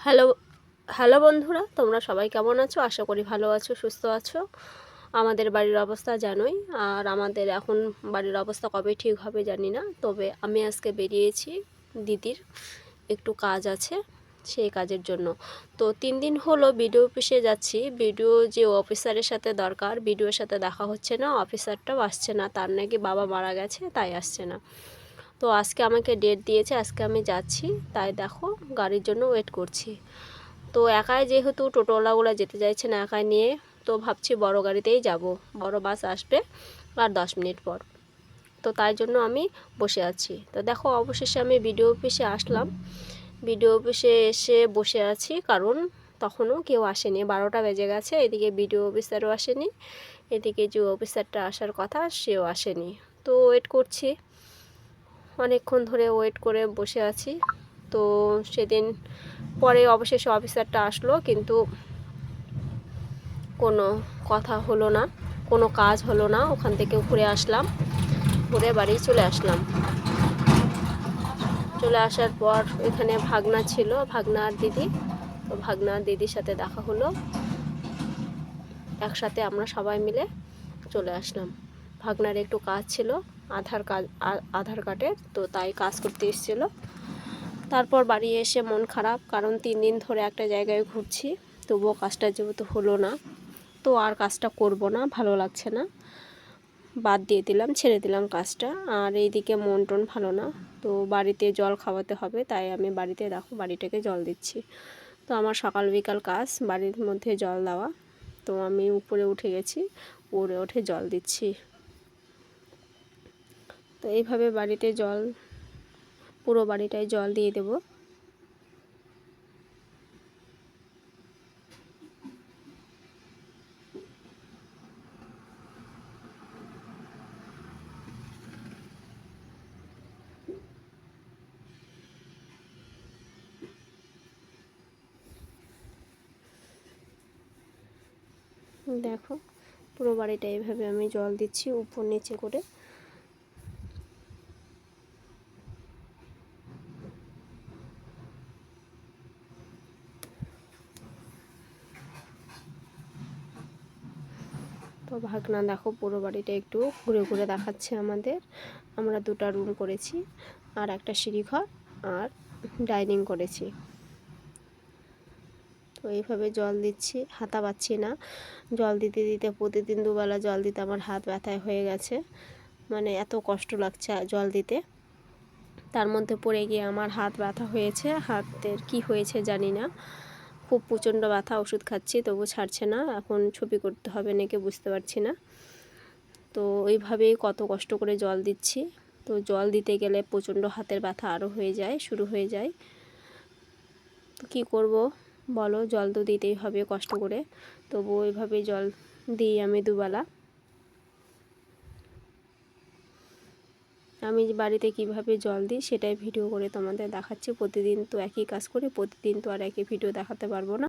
Hello hello বন্ধুরা, তোমরা সবাই কেমন আছো? আশা করি ভালো আছো, সুস্থ আছো। আমাদের বাড়ির অবস্থা জানোই, আর আমাদের এখন বাড়ির অবস্থা কবে ঠিক হবে জানি না। তবে আমি আজকে বেরিয়েছি, দিদির একটু কাজ আছে, সেই কাজের জন্য। তো 3 দিন হলো বিডিও অফিসে যাচ্ছি। বিডিও যে অফিসারের সাথে দরকার, বিডিওর সাথে দেখা হচ্ছে না, অফিসারটাও আসছে না, তার নাকি বাবা মারা গেছে, তাই আসছে না। তো আজকে আমাকে ডেট দিয়েছে, আজকে আমি যাচ্ছি। তাই দেখো গাড়ির জন্য ওয়েট করছি। তো একাই যেহেতু টোটোওয়ালাগুলো যেতে চাইছে না একাই নিয়ে, তো ভাবছি বড় গাড়িতেই যাব, বড় বাস আসবে আর 10 মিনিট পর। তো তাই জন্য আমি বসে আছি। তো দেখো অবশেষে আমি বিডিও অফিসে আসলাম। বিডিও অফিসে এসে বসে আছি, কারণ তখনও কেউ আসেনি, 12টা বেজে গেছে। এদিকে বিডিও অফিসারও আসেনি, এদিকে যে অফিসারটা আসার কথা সেও আসেনি। তো ওয়েট করছি, অনেকক্ষণ ধরে ওয়েট করে বসে আছি। তো সেদিন পরে অবশেষে অফিসারটা আসলো, কিন্তু কোনো কথা হলো না, কোনো কাজ হলো না। ওখান থেকে ঘুরে আসলাম, ঘুরে বাড়ি চলে আসলাম। চলে আসার পর এখানে ভাগনা ছিল, ভাগনা আর দিদি। তো ভাগনা আর দিদির সাথে দেখা হলো, একসাথে আমরা সবাই মিলে চলে আসলাম। ভাগনার একটু কাজ ছিল, আধার কার্ডের, তো তাই কাজ করতে এসেছিলো। তারপর বাড়ি এসে মন খারাপ, কারণ 3 দিন ধরে একটা জায়গায় ঘুরছি, তবুও কাজটা যেহেতু হলো না, তো আর কাজটা করব না, ভালো লাগছে না, বাদ দিয়ে দিলাম, ছেড়ে দিলাম কাজটা। আর এইদিকে মন টন ভালো না, তো বাড়িতে জল খাওয়াতে হবে, তাই আমি বাড়িতে দেখো বাড়িটাকে জল দিচ্ছি। তো আমার সকাল বিকাল কাজ বাড়ির মধ্যে জল দেওয়া। তো আমি উপরে উঠে গেছি, উপরে উঠে জল দিচ্ছি। তো এইভাবে বাড়িতে জল, পুরো বাড়িটায় জল দিয়ে দেবো। দেখো পুরো বাড়িটা এইভাবে আমি জল দিচ্ছি উপর নিচে করে। তো ভাগনা দেখো পুরো বাড়িটা একটু ঘুরে ঘুরে দেখাচ্ছে আমাদের। আমরা 2টা রুম করেছি, আর একটা সিঁড়িঘর আর ডাইনিং করেছি। তো এইভাবে জল দিচ্ছি, হাতা পাচ্ছি না, জল দিতে দিতে প্রতিদিন 2 বেলা জল দিতে আমার হাত ব্যথায় হয়ে গেছে, মানে এত কষ্ট লাগছে জল দিতে। তার মধ্যে পড়ে গিয়ে আমার হাত ব্যথা হয়েছে, হাতের কি হয়েছে জানি না, খুব প্রচণ্ড ব্যথা, ওষুধ খাচ্ছি তবু ছাড়ছে না। এখন ছবি করতে হবে নাকি বুঝতে পারছি না। তো ওইভাবেই কত কষ্ট করে জল দিচ্ছি। তো জল দিতে গেলে প্রচণ্ড হাতের ব্যথা আরও হয়ে যায়, শুরু হয়ে যায়। তো কী করব বলো, জল তো দিতেই হবে কষ্ট করে, তবু ওইভাবেই জল দিই আমি 2 বেলা। আমি বাড়িতে কিভাবে জল দিই সেটাই ভিডিও করে তোমাদের দেখাচ্ছি। প্রতিদিন তো একই কাজ করি, প্রতিদিন তো আর একই ভিডিও দেখাতে পারবো না।